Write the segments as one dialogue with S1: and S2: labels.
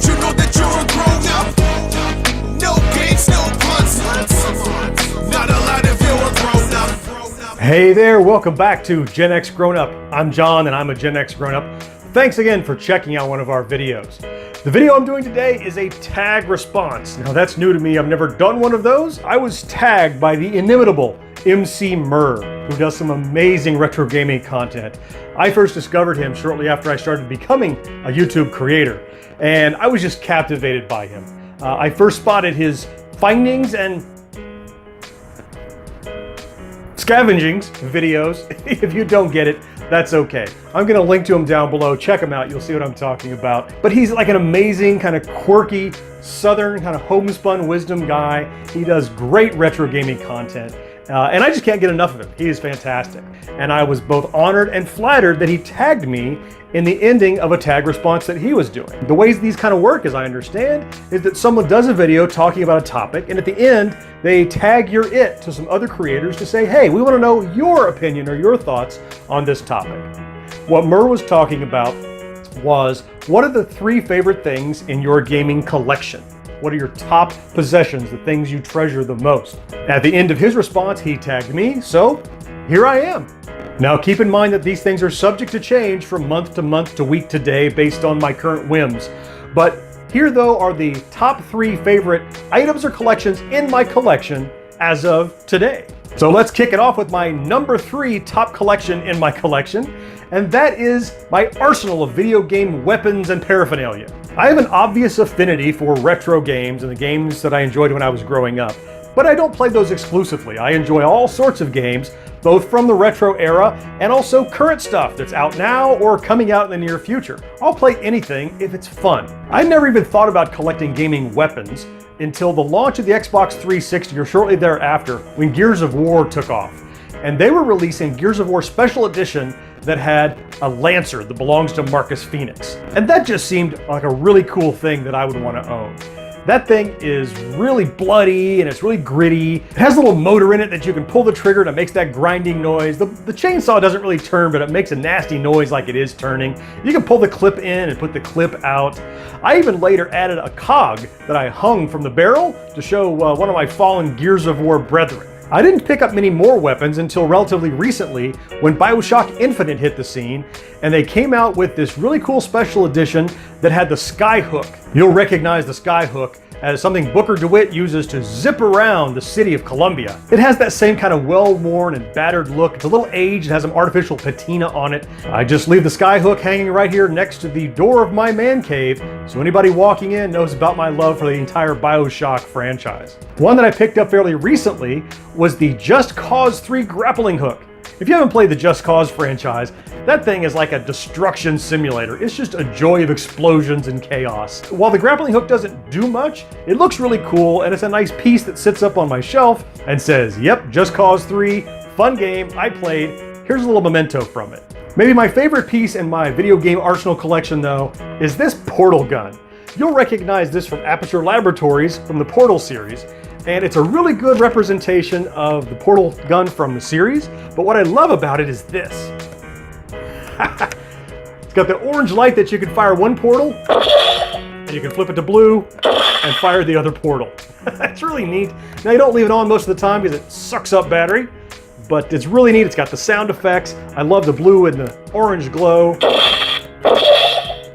S1: Don't you know that you're a grown-up? No games, no puns. Not allowed if you're a grown-up.
S2: Hey there, welcome back to GenXGrownUp. I'm John and I'm a GenXGrownUp. Thanks again for checking out one of our videos. The video I'm doing today is a tag response. Now that's new to me, I've never done one of those. I was tagged by the inimitable Emceemur, who does some amazing retro gaming content. I first discovered him shortly after I started becoming a YouTube creator, and I was just captivated by him. I first spotted his findings and scavengings videos. If you don't get it, that's okay. I'm gonna link to him down below. Check him out, you'll see what I'm talking about. But he's like an amazing, kind of quirky, southern, kind of homespun wisdom guy. He does great retro gaming content. And I just can't get enough of him. He is fantastic. And I was both honored and flattered that he tagged me in the ending of a tag response that he was doing. The ways these kind of work, as I understand, is that someone does a video talking about a topic, and at the end, they tag your it to some other creators to say, hey, we want to know your opinion or your thoughts on this topic. What Mur was talking about was, what are the 3 favorite things in your gaming collection? What are your top possessions, the things you treasure the most? At the end of his response, he tagged me, so here I am. Now keep in mind that these things are subject to change from month to month to week to day based on my current whims. But here though are the top 3 favorite items or collections in my collection as of today. So let's kick it off with my number 3 top collection in my collection, and that is my arsenal of video game weapons and paraphernalia. I have an obvious affinity for retro games and the games that I enjoyed when I was growing up, but I don't play those exclusively. I enjoy all sorts of games, both from the retro era and also current stuff that's out now or coming out in the near future. I'll play anything if it's fun. I never even thought about collecting gaming weapons until the launch of the Xbox 360 or shortly thereafter, when Gears of War took off. And they were releasing Gears of War Special Edition that had a Lancer that belongs to Marcus Phoenix. And that just seemed like a really cool thing that I would want to own. That thing is really bloody and it's really gritty. It has a little motor in it that you can pull the trigger and it makes that grinding noise. The chainsaw doesn't really turn, but it makes a nasty noise like it is turning. You can pull the clip in and put the clip out. I even later added a cog that I hung from the barrel to show one of my fallen Gears of War brethren. I didn't pick up many more weapons until relatively recently when BioShock Infinite hit the scene, and they came out with this really cool special edition that had the Skyhook. You'll recognize the Skyhook as something Booker DeWitt uses to zip around the city of Columbia. It has that same kind of well-worn and battered look. It's a little aged, it has some artificial patina on it. I just leave the Skyhook hanging right here next to the door of my man cave, so anybody walking in knows about my love for the entire BioShock franchise. One that I picked up fairly recently was the Just Cause 3 grappling hook. If you haven't played the Just Cause franchise, that thing is like a destruction simulator. It's just a joy of explosions and chaos. While the grappling hook doesn't do much, it looks really cool and it's a nice piece that sits up on my shelf and says, yep, Just Cause 3, fun game, I played, here's a little memento from it. Maybe my favorite piece in my video game arsenal collection though, is this portal gun. You'll recognize this from Aperture Laboratories from the Portal series. And it's a really good representation of the Portal gun from the series, but what I love about it is this. It's got the orange light that you can fire one portal, and you can flip it to blue, and fire the other portal. That's really neat. Now you don't leave it on most of the time because it sucks up battery, but it's really neat. It's got the sound effects. I love the blue and the orange glow.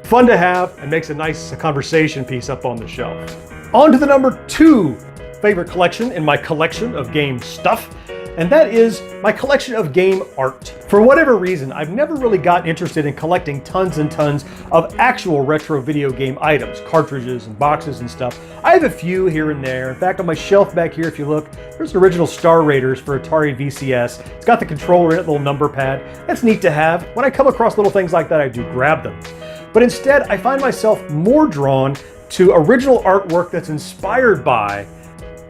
S2: Fun to have, and makes a nice conversation piece up on the shelf. On to the number 2 favorite collection in my collection of game stuff, and that is my collection of game art. For whatever reason, I've never really gotten interested in collecting tons and tons of actual retro video game items, cartridges and boxes and stuff. I have a few here and there. In fact, on my shelf back here, if you look, there's an original Star Raiders for Atari VCS. It's got the controller in it, little number pad. That's neat to have. When I come across little things like that, I do grab them. But instead, I find myself more drawn to original artwork that's inspired by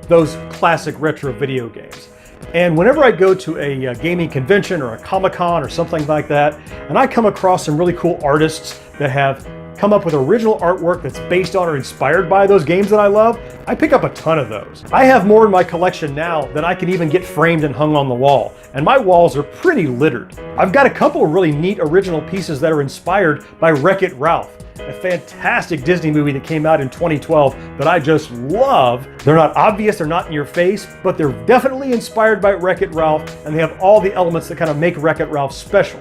S2: those classic retro video games. And whenever I go to a gaming convention or a Comic-Con or something like that, and I come across some really cool artists that have come up with original artwork that's based on or inspired by those games that I love, I pick up a ton of those. I have more in my collection now than I can even get framed and hung on the wall, and my walls are pretty littered. I've got a couple of really neat original pieces that are inspired by Wreck-It Ralph, a fantastic Disney movie that came out in 2012 that I just love. They're not obvious, they're not in your face, but they're definitely inspired by Wreck-It Ralph, and they have all the elements that kind of make Wreck-It Ralph special.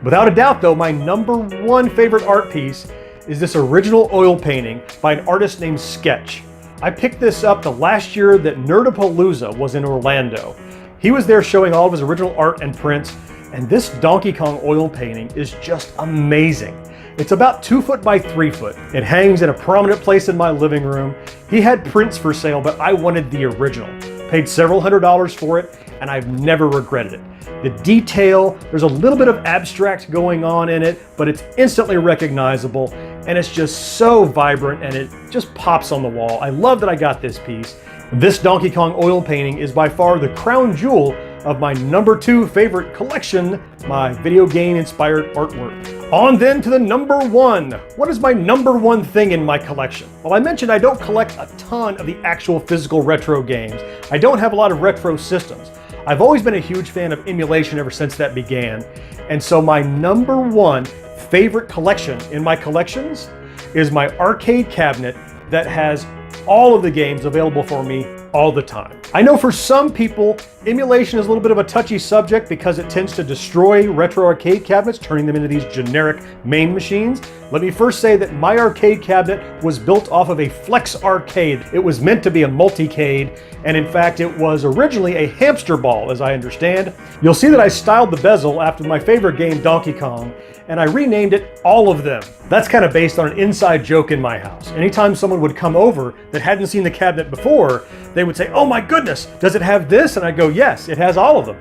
S2: Without a doubt though, my #1 favorite art piece is this original oil painting by an artist named Sketch. I picked this up the last year that Nerdapalooza was in Orlando. He was there showing all of his original art and prints, and this Donkey Kong oil painting is just amazing. It's about 2 foot by 3 foot. It hangs in a prominent place in my living room. He had prints for sale, but I wanted the original. Paid several $100s for it, and I've never regretted it. The detail, there's a little bit of abstract going on in it, but it's instantly recognizable, and it's just so vibrant, and it just pops on the wall. I love that I got this piece. This Donkey Kong oil painting is by far the crown jewel of my #2 favorite collection, my video game inspired artwork. On then to the #1. What is my #1 thing in my collection? Well, I mentioned I don't collect a ton of the actual physical retro games. I don't have a lot of retro systems. I've always been a huge fan of emulation ever since that began. And so my #1 favorite collection in my collections is my arcade cabinet that has all of the games available for me all the time. I know for some people, emulation is a little bit of a touchy subject because it tends to destroy retro arcade cabinets, turning them into these generic main machines. Let me first say that my arcade cabinet was built off of a Flex Arcade. It was meant to be a multicade, and in fact, it was originally a hamster ball, as I understand. You'll see that I styled the bezel after my favorite game, Donkey Kong, and I renamed it All of Them. That's kind of based on an inside joke in my house. Anytime someone would come over that hadn't seen the cabinet before, they would say, "Oh my goodness, does it have this?" And I go, "Yes, it has all of them."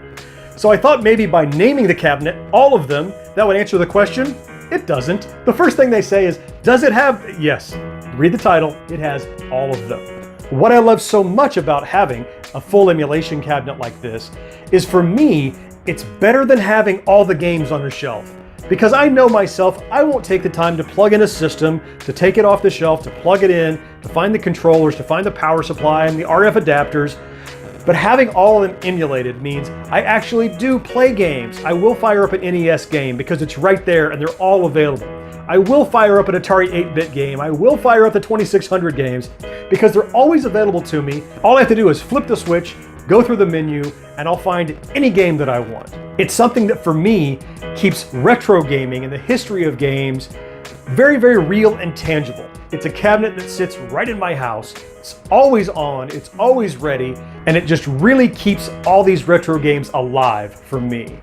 S2: So I thought maybe by naming the cabinet All of Them, that would answer the question. It doesn't. The first thing they say is, does it have? Yes. Read the title, it has all of them. What I love so much about having a full emulation cabinet like this is, for me, it's better than having all the games on the shelf. Because I know myself, I won't take the time to plug in a system, to take it off the shelf, to plug it in, to find the controllers, to find the power supply and the RF adapters. But having all of them emulated means I actually do play games. I will fire up an NES game because it's right there and they're all available. I will fire up an Atari 8-bit game. I will fire up the 2600 games because they're always available to me. All I have to do is flip the switch, go through the menu, and I'll find any game that I want. It's something that for me keeps retro gaming and the history of games very, very real and tangible. It's a cabinet that sits right in my house. It's always on, it's always ready, and it just really keeps all these retro games alive for me.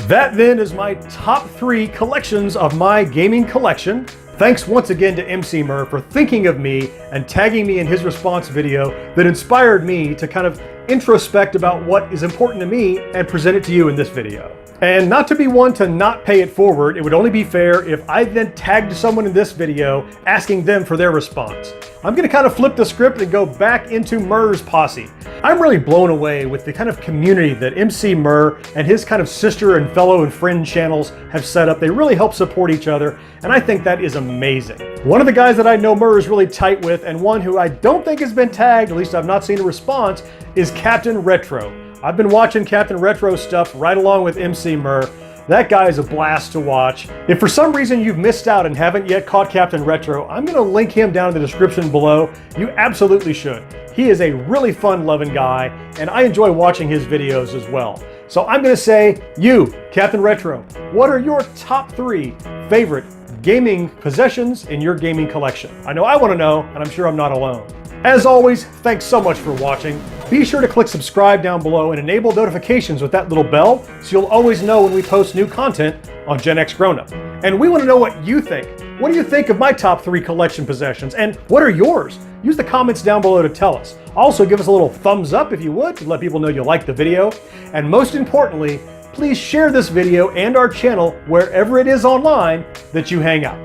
S2: That then is my top 3 collections of my gaming collection. Thanks once again to Emceemur for thinking of me and tagging me in his response video that inspired me to kind of introspect about what is important to me and present it to you in this video. And not to be one to not pay it forward, it would only be fair if I then tagged someone in this video asking them for their response. I'm gonna kind of flip the script and go back into Mur's posse. I'm really blown away with the kind of community that Emceemur and his kind of sister and fellow and friend channels have set up. They really help support each other, and I think that is amazing. One of the guys that I know Mur is really tight with, and one who I don't think has been tagged, at least I've not seen a response, is Captain Retro. I've been watching Captain Retro stuff right along with Emceemur. That guy is a blast to watch. If for some reason you've missed out and haven't yet caught Captain Retro, I'm gonna link him down in the description below. You absolutely should. He is a really fun-loving guy, and I enjoy watching his videos as well. So I'm gonna say, you, Captain Retro, what are your top 3 favorite gaming possessions in your gaming collection? I know I wanna know, and I'm sure I'm not alone. As always, thanks so much for watching. Be sure to click subscribe down below and enable notifications with that little bell so you'll always know when we post new content on GenXGrownUp. And we want to know what you think. What do you think of my top 3 collection possessions? And what are yours? Use the comments down below to tell us. Also, give us a little thumbs up if you would to let people know you like the video. And most importantly, please share this video and our channel wherever it is online that you hang out.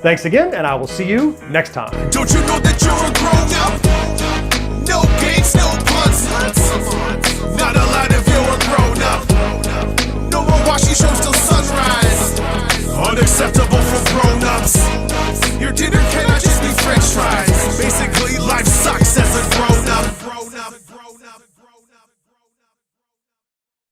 S2: Thanks again, and I will see you next time.
S1: Don't you know that you're a grown up? No games, no puns. Not allowed if you're a grown up. No more watching shows to